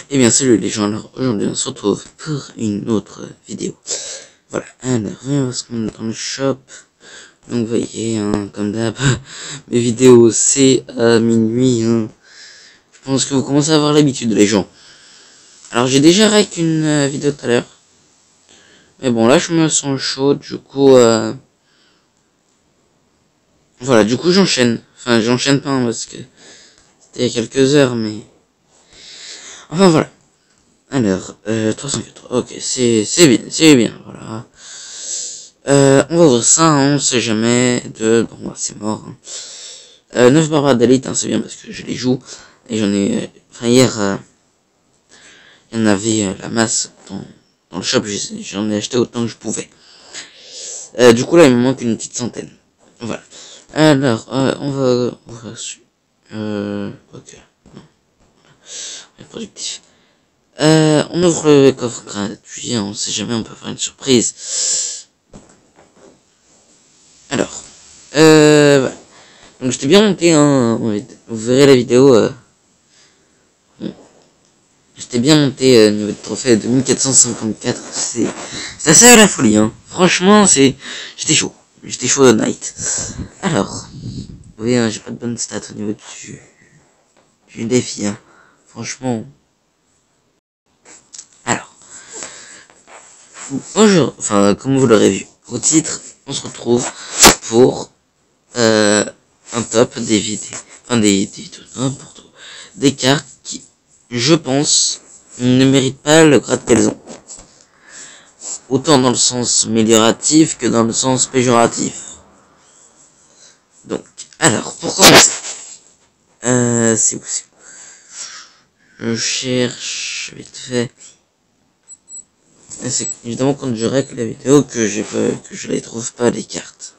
Eh bien salut les gens, alors aujourd'hui on se retrouve pour une autre vidéo. Voilà, alors on va se mettre dans le shop. Donc vous voyez, hein, comme d'hab, mes vidéos c'est à minuit. Hein. Je pense que vous commencez à avoir l'habitude les gens. Alors j'ai déjà rec une vidéo tout à l'heure. Mais bon là je me sens chaud, du coup voilà, du coup j'enchaîne. Enfin j'enchaîne pas hein, parce que c'était il y a quelques heures mais... Enfin voilà. Alors, 304, ok, c'est bien, voilà. On va ouvrir ça, hein, on sait jamais, bon, bah, c'est mort, hein. 9 barbares d'élite, hein, c'est bien parce que je les joue, et j'en ai, enfin, hier, il y en avait la masse dans le shop, j'en ai acheté autant que je pouvais. Du coup, là, il me manque une petite centaine. Voilà. Alors, on va ouvrir ok. Non. On est productif. On ouvre le coffre gratuit, hein, on sait jamais, on peut faire une surprise. Alors, voilà. Donc j'étais bien monté, hein, vous verrez la vidéo, j'étais bien monté niveau de trophée de 1454, c'est assez à la folie, hein. Franchement, j'étais chaud de night. Alors, vous voyez, hein, j'ai pas de bonne stat au niveau du défi, hein. Franchement. Alors. Bonjour, enfin, comme vous l'aurez vu au titre, on se retrouve pour un top des vidéos, enfin n'importe où, des cartes qui, je pense, ne méritent pas le grade qu'elles ont. Autant dans le sens amélioratif que dans le sens péjoratif. Donc, alors, pour commencer, c'est où je cherche vite fait. C'est évidemment quand je règle la vidéo que je les trouve pas les cartes.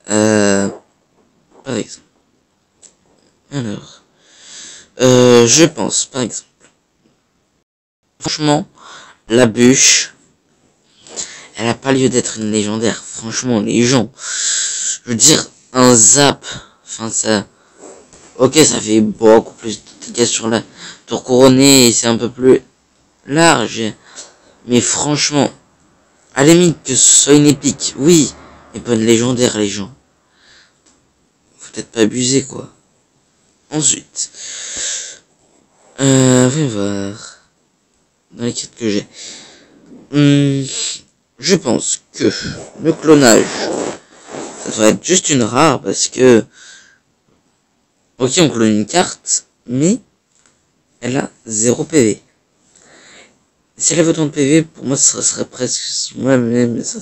Par exemple. Alors. Je pense, par exemple. Franchement, la bûche, elle a pas lieu d'être une légendaire. Franchement, les gens. Je veux dire, un zap. Enfin, ça. Ok, ça fait beaucoup plus de dégâts sur la tour couronnée et c'est un peu plus large. Mais franchement, à la limite que ce soit une épique, oui, mais pas une légendaire, les gens. Faut peut-être pas abuser, quoi. Ensuite, on va voir dans les cartes que j'ai. Je pense que le clonage, ça devrait être juste une rare parce que, ok, on clone une carte, mais elle a 0 PV. Si elle avait autant de PV, pour moi, ça serait presque, ouais, mais ça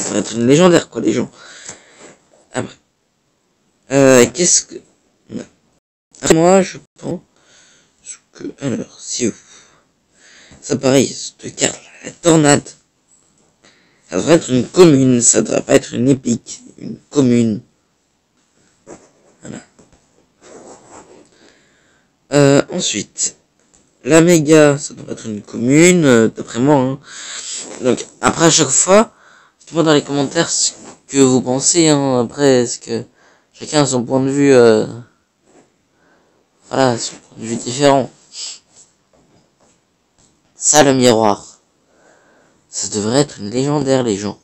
devrait être une légendaire, quoi, les gens. Après, qu'est-ce que, moi, je pense que, alors, si vous, ça pareil, cette carte, la tornade, ça devrait être une commune, ça devrait pas être une épique, une commune. Voilà. Ensuite, la méga, ça devrait être une commune, d'après moi, hein. Donc, après, à chaque fois, dites-moi dans les commentaires ce que vous pensez, hein. Après, est-ce que chacun a son point de vue, voilà, son point de vue différent. Ça, le miroir. Ça devrait être une légendaire, les gens.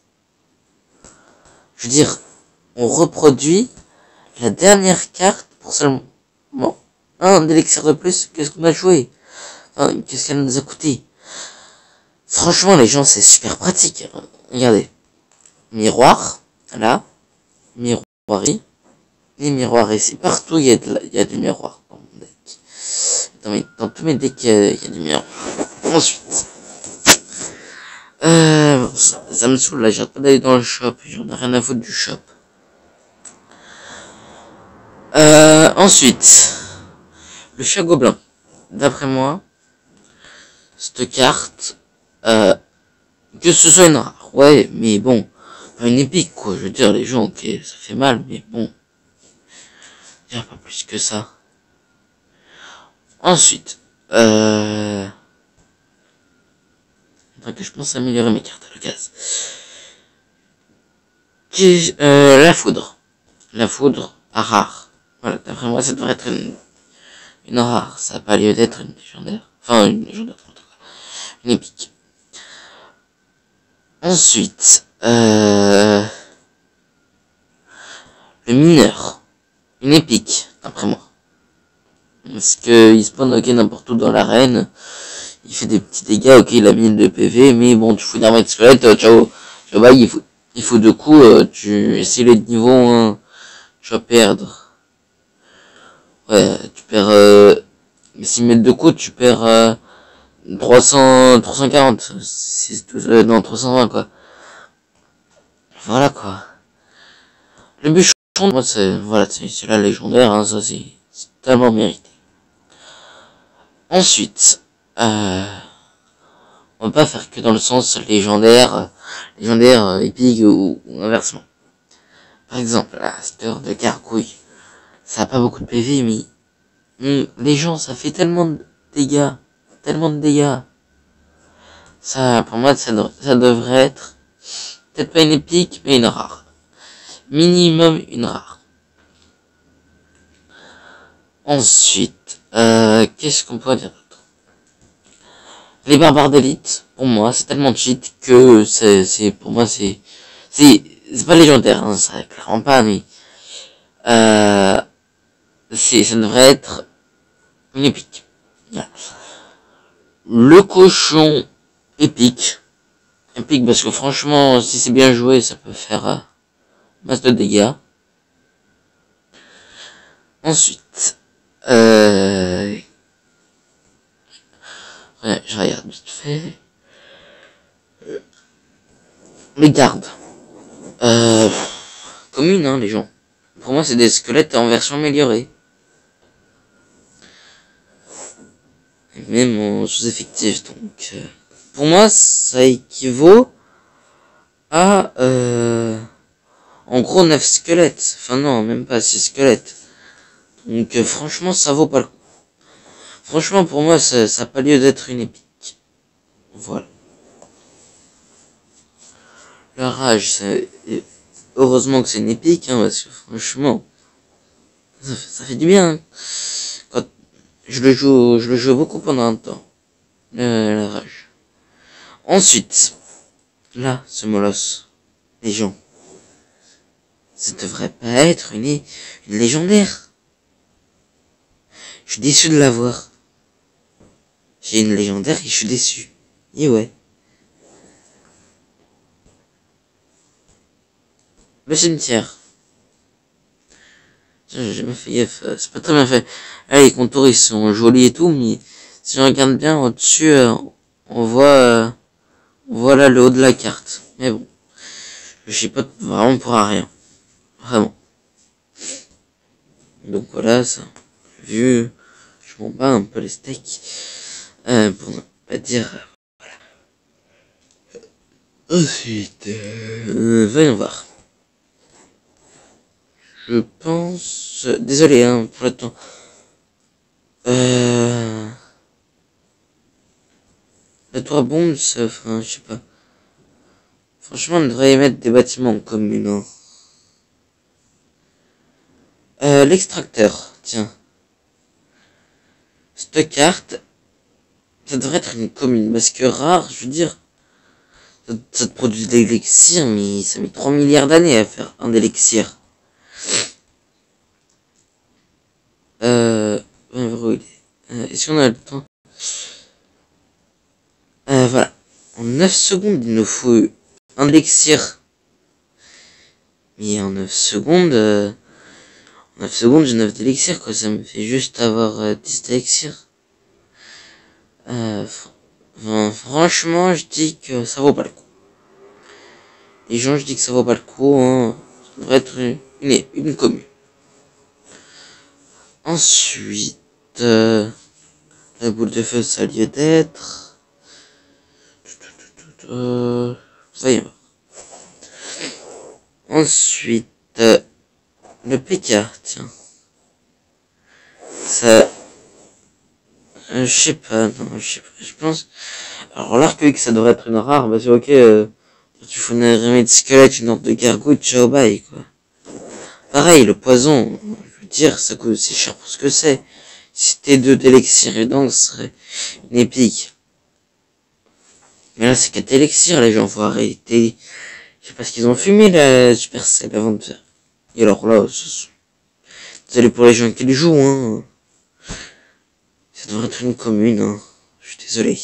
Je veux dire, on reproduit la dernière carte pour seulement un élixir de plus. Qu'est-ce qu'on a joué? Enfin, qu'est-ce qu'elle nous a coûté? Franchement, les gens, c'est super pratique. Regardez. Miroir, là. Miroirie. Et miroir ici. Partout, il y a du miroir dans mon deck. Dans tous mes decks, il y a du miroir. Ensuite. Ça me saoule, là. J'arrête pas d'aller dans le shop. J'en ai rien à foutre du shop. Ensuite. Le chat gobelin. D'après moi, cette carte, que ce soit une rare, ouais, mais bon, pas une épique, quoi. Je veux dire, les gens, ok, ça fait mal, mais bon. Dire pas plus que ça. Ensuite, faudrait que je pense à améliorer mes cartes à l'occasion. La foudre. La foudre à rare. Voilà, d'après moi, ça devrait être une rare, ça n'a pas lieu d'être une légendaire. Enfin, une légendaire, une épique. Ensuite, le mineur. Une épique, d'après moi. Parce que il spawn ok n'importe où dans l'arène. Il fait des petits dégâts, ok il a 1000 de PV, mais bon tu fous une armée de squelette, ciao. Ciao bye, il faut 2 coups, si les niveau 1, tu vas perdre. Ouais, tu perds, 6 mètres de coups, tu perds, 340. Non, 320 quoi. Voilà quoi. Le bûcheron, moi c'est, voilà, c'est la légendaire, hein, ça c'est tellement mérité. Ensuite, on va pas faire que dans le sens légendaire, épique ou inversement. Par exemple, la steur de gargouille, ça a pas beaucoup de PV, mais les gens, ça fait tellement de dégâts, Ça, pour moi, ça devrait être peut-être pas une épique, mais une rare. Minimum une rare. Ensuite, qu'est-ce qu'on pourrait dire d'autre? Les barbares d'élite, pour moi, c'est tellement cheat que pour moi, c'est pas légendaire, hein, ça, clairement pas, mais, ça devrait être une épique. Voilà. Le cochon épique parce que franchement, si c'est bien joué, ça peut faire masse de dégâts. Ensuite, je regarde vite fait. Les gardes. Communes, hein, les gens. Pour moi, c'est des squelettes en version améliorée. Et même en sous-effectif, donc... pour moi, ça équivaut à... en gros, 9 squelettes. Enfin non, même pas 6 squelettes. Donc franchement, ça vaut pas le coup. Franchement, pour moi, ça n'a pas lieu d'être une épique. Voilà. La rage, heureusement que c'est une épique, hein, parce que franchement, ça fait du bien. Hein. Quand je le joue beaucoup pendant un temps. La rage. Ensuite, là, ce molosse, les gens, ça devrait pas être une légendaire. Je suis déçu de l'avoir. J'ai une légendaire et je suis déçu. Et ouais. Le cimetière. J'ai jamais fait gaffe. C'est pas très bien fait. Là, les contours, ils sont jolis et tout, mais si on regarde bien au-dessus, on voit là le haut de la carte. Mais bon. Je chipote vraiment pour rien. Vraiment. Donc voilà, ça. Vu, je m'en bats un peu les steaks. Pour ne pas dire, voilà. Ensuite, voyons voir. Je pense, désolé, hein, pour le temps. La tour à bombes, enfin, je sais pas. Franchement, on devrait y mettre des bâtiments communs, hein. L'extracteur, tiens. Cette carte, ça devrait être une commune, parce que rare, je veux dire, ça te produit de l'élixir, mais ça met 3 milliards d'années à faire un élixir. Est-ce qu'on a le temps? Voilà. En 9 secondes, il nous faut un élixir. Mais en 9 secondes, j'ai 9 d'élixirs, quoi. Ça me fait juste avoir 10 d'élixirs. Franchement, je dis que ça vaut pas le coup. Les gens, je dis que ça vaut pas le coup, hein. Ça devrait être une commune. Ensuite, la boule de feu, ça a lieu d'être. Voyons voir. Ensuite, le PK, tiens. Ça, je sais pas, non, je sais pas, je pense. Alors, l'arc ça devrait être une rare, bah c'est ok, tu fais une armée de squelette, une ordre de gargouille, ciao bye, quoi. Pareil, le poison, je veux dire, ça coûte aussi cher pour ce que c'est. Si c'était 2 d'élixir et donc ce serait une épique. Mais là, c'est 4 élixirs, les gens, faut arrêter. Je sais pas ce qu'ils ont fumé, la Supercell, avant de faire. Et alors là, désolé pour les gens qui le jouent, hein. Ça devrait être une commune, hein. Je suis désolé.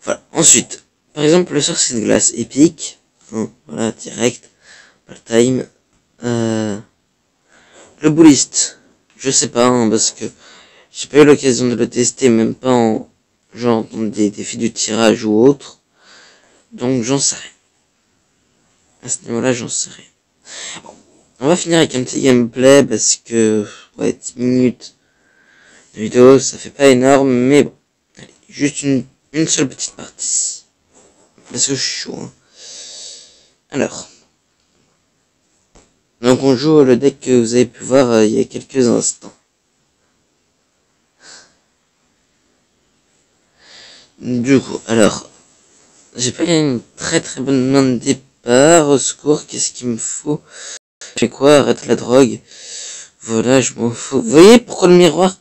Voilà. Ensuite, par exemple, le sorcier de glace épique. Hein, voilà, direct. Pas le time. Le bouliste. Je sais pas, hein, parce que j'ai pas eu l'occasion de le tester, même pas en genre dans des défis du tirage ou autre. Donc j'en sais rien. À ce niveau-là, j'en sais rien. Bon, on va finir avec un petit gameplay parce que ouais, 10 minutes de vidéo, ça fait pas énorme, mais bon. Allez, juste une seule petite partie. Parce que je suis chaud, hein. Alors. Donc on joue le deck que vous avez pu voir il y a quelques instants. Du coup, alors, j'ai pas une très bonne main de départ. Au secours, qu'est-ce qu'il me faut? Je fais quoi? Arrête la drogue. Voilà, je m'en fous. Vous voyez pourquoi le miroir?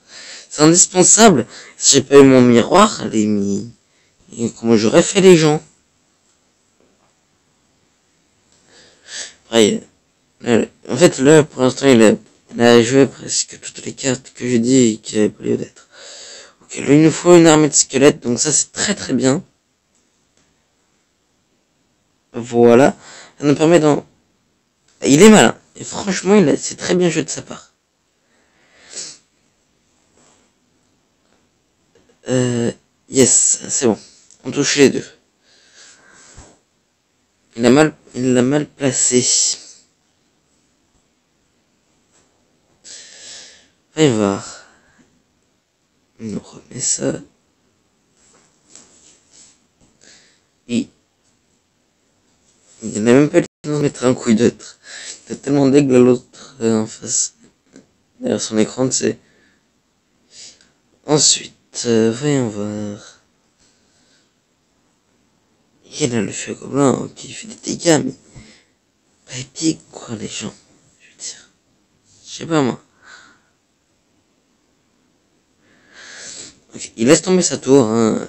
C'est indispensable. Si j'ai pas eu mon miroir, allez, mais comment j'aurais fait les gens? Après, en fait, là, pour l'instant, il a joué presque toutes les cartes que j'ai dit et qu'il avait pas lieu d'être. Ok, là, il nous faut une armée de squelettes, donc ça, c'est très bien. Voilà. Ça nous permet d'en... Il est malin. Et franchement, c'est très bien joué de sa part. Yes, c'est bon. On touche les deux. Il l'a mal placé. Voyons voir. On nous remet ça. Et il n'a même pas le temps de mettre un coup d'autre. Il a tellement d'aigle à l'autre en face. Derrière son écran, c'est... Ensuite, voyons voir. Il a le feu gobelin qui fait des dégâts, mais pas épique, quoi, les gens. Je veux dire. Je sais pas, moi. Okay. Il laisse tomber sa tour, hein.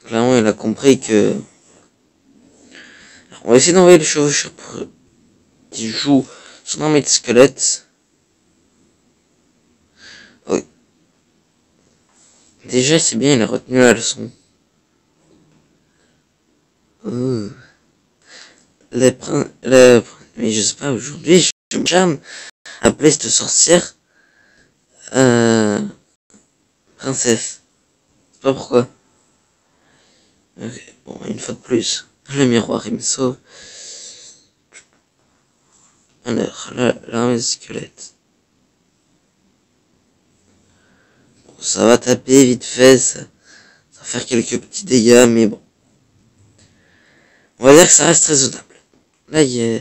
Clairement, il a compris que... Alors, on va essayer d'envoyer le chevaucheur pour qu'il joue son armée de squelettes. Oui. Déjà, c'est bien, il a retenu la leçon. Mais je sais pas, aujourd'hui, je me charme appeler cette sorcière, princesse. Je sais pas pourquoi. Ok, bon, une fois de plus. Le miroir, il me sauve. Alors, là, l'armée de squelette. Bon, ça va taper vite fait, ça va faire quelques petits dégâts, mais bon. On va dire que ça reste raisonnable. Là, il y a...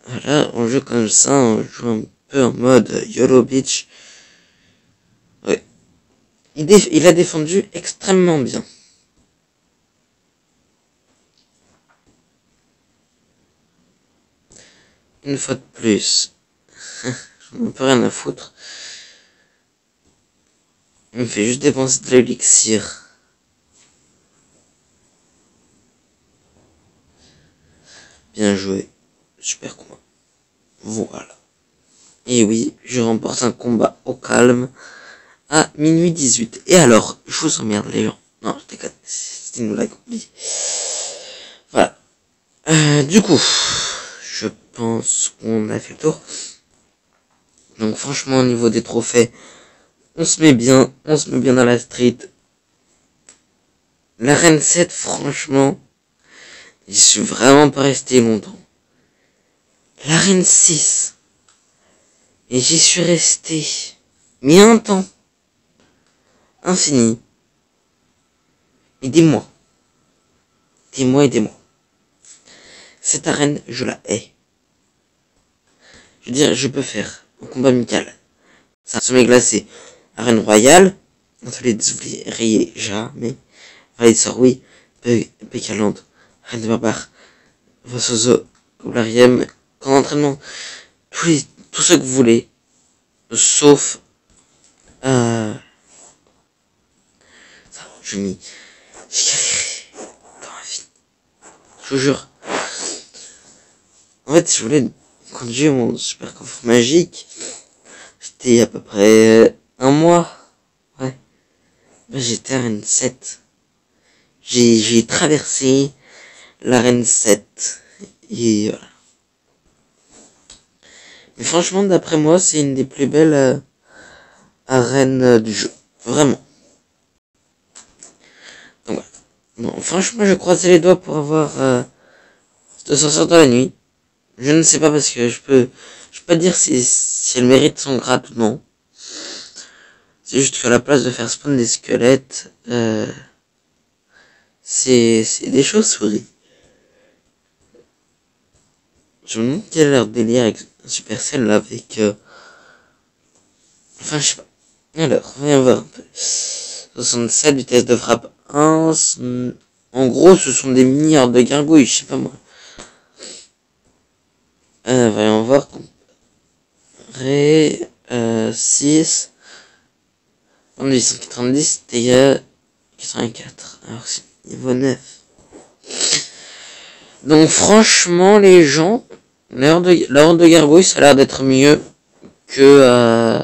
Voilà, on joue comme ça, on joue un peu en mode YOLO Beach. Ouais. Il a défendu extrêmement bien. Une fois de plus. J'en ai pas rien à foutre. Il me fait juste dépenser de l'élixir. Bien joué. Super combat. Voilà. Et oui, je remporte un combat au calme à minuit 18. Et alors, je vous emmerde les gens. Non, je déconne. C'était une blague. Voilà. Du coup, je pense qu'on a fait le tour. Donc franchement, au niveau des trophées, on se met bien dans la street. La reine 7, franchement, j'y suis vraiment pas resté longtemps. La reine 6, et j'y suis resté, mais un temps infini. Et des mois. Des mois et des mois. Cette arène, je la hais. Je veux dire, je peux faire un combat amical. C'est un sommet glacé. Arène royale. Entre les ouvriers, jamais. Vallée de Sor, oui. Pécalante. Arène de barbare. Vassozo. Goblarium. Camp d'entraînement. tout ce que vous voulez, sauf, ça, j'ai galéré dans la vie. Je vous jure. En fait, je voulais conduire mon super coffre magique. J'étais à peu près un mois. Ouais. Ben, j'étais à Rennes 7. J'ai traversé la Rennes 7. Et voilà. Mais franchement, d'après moi, c'est une des plus belles arènes du jeu. Vraiment. Donc voilà. Bon, franchement, je croisais les doigts pour avoir de sortir dans la nuit. Je ne sais pas parce que je peux pas dire si elle mérite son grade ou non. C'est juste qu'à la place de faire spawn des squelettes, c'est des chauves-souris. Je me demande quel est leur délire avec Supercell là, avec enfin je sais pas. Alors, viens voir un peu. 67 vitesse de frappe 1. En gros, ce sont des milliards de gargouilles, je sais pas moi. Voyons voir. Ré 6. 890, TIA 84. Alors c'est niveau 9. Donc franchement les gens, la horde de gargouilles ça a l'air d'être mieux que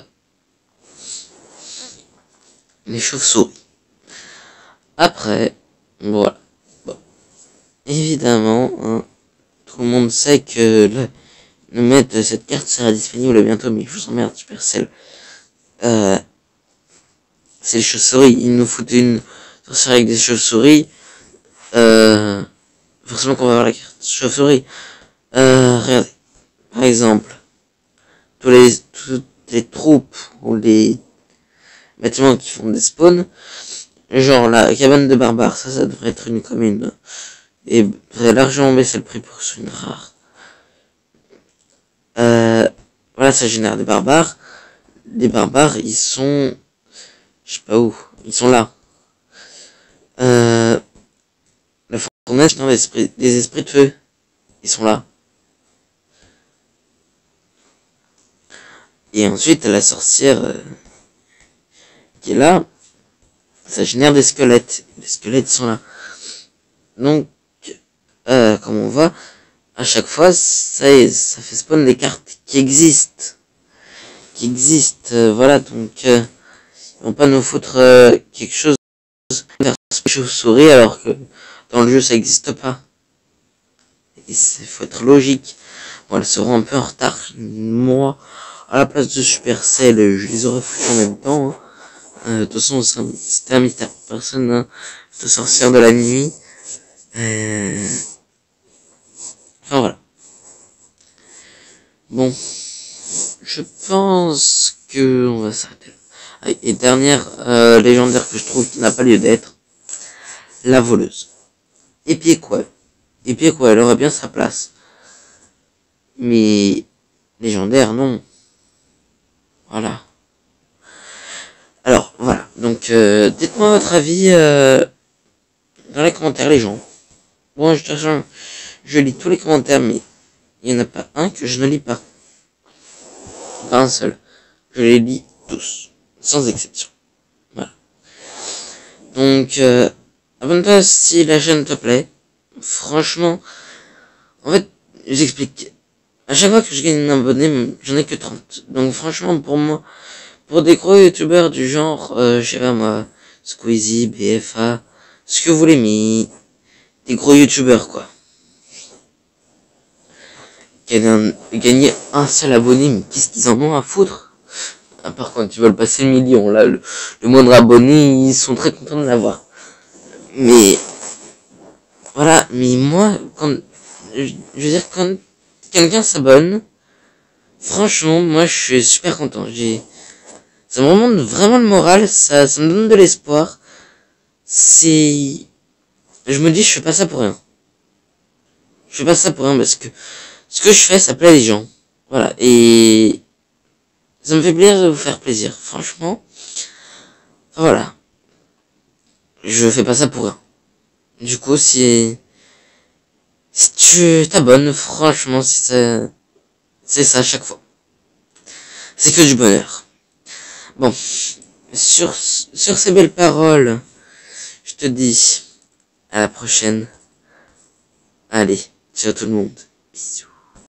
les chauves-souris. Après, voilà. Bon. Évidemment, hein, tout le monde sait que le maître de cette carte sera disponible bientôt, mais je vous emmerde, Supercell. C'est les chauves-souris. Ils nous foutent une sorcière avec des chauves-souris. Forcément qu'on va avoir la carte chauve-souris. Regardez. Par exemple, toutes les troupes ou les bâtiments qui font des spawns. Genre la cabane de barbares. Ça devrait être une commune. Et devrait largement baisser le prix pour que ce soit une rare. Voilà, ça génère des barbares. Les barbares, ils sont... Je sais pas où. Ils sont là. La fournaise, non, les esprits de feu. Ils sont là. Et ensuite, la sorcière qui est là, ça génère des squelettes. Les squelettes sont là. Donc, comme on voit, à chaque fois, ça fait spawn des cartes qui existent. Voilà, donc, ils vont pas nous foutre quelque chose vers chauve-souris alors que dans le jeu ça existe pas. Il faut être logique. Bon, elles seront un peu en retard. Moi, à la place de Supercell, je les aurais foutus en même temps. Hein. De toute façon, c'était un mystère pour personne. Hein. De sortir de la nuit. Enfin voilà. Bon, je pense que on va s'arrêter là. Et dernière légendaire que je trouve qui n'a pas lieu d'être, la voleuse. Epic quoi, elle aurait bien sa place. Mais légendaire non. Voilà. Alors voilà. Donc dites-moi votre avis dans les commentaires les gens. Bon, de toute façon, je lis tous les commentaires, mais il n'y en a pas un que je ne lis pas. Pas un seul. Je les lis tous, sans exception. Voilà. Donc, abonne-toi si la chaîne te plaît. Franchement, en fait, j'explique. À chaque fois que je gagne un abonné, j'en ai que 30. Donc franchement, pour moi, pour des gros youtubeurs du genre, je sais pas moi, Squeezie, BFA, ce que vous voulez, mais des gros youtubeurs quoi. Gagner un seul abonné, mais qu'est-ce qu'ils en ont à foutre? À part quand ils veulent passer le million, là, le moindre abonné, ils sont très contents de l'avoir. Mais, voilà, mais moi, je veux dire, quand quelqu'un s'abonne, franchement, moi, je suis super content. Ça me remonte vraiment le moral, ça me donne de l'espoir. Je me dis, je fais pas ça pour rien. Je fais pas ça pour rien parce que ce que je fais, ça plaît les gens. Voilà, et ça me fait plaisir de vous faire plaisir, franchement. Voilà. Je fais pas ça pour rien. Du coup, si tu t'abonnes, franchement, c'est ça à chaque fois. c'est que du bonheur. Bon, sur ces belles paroles, je te dis à la prochaine. Allez, ciao tout le monde. Bisous.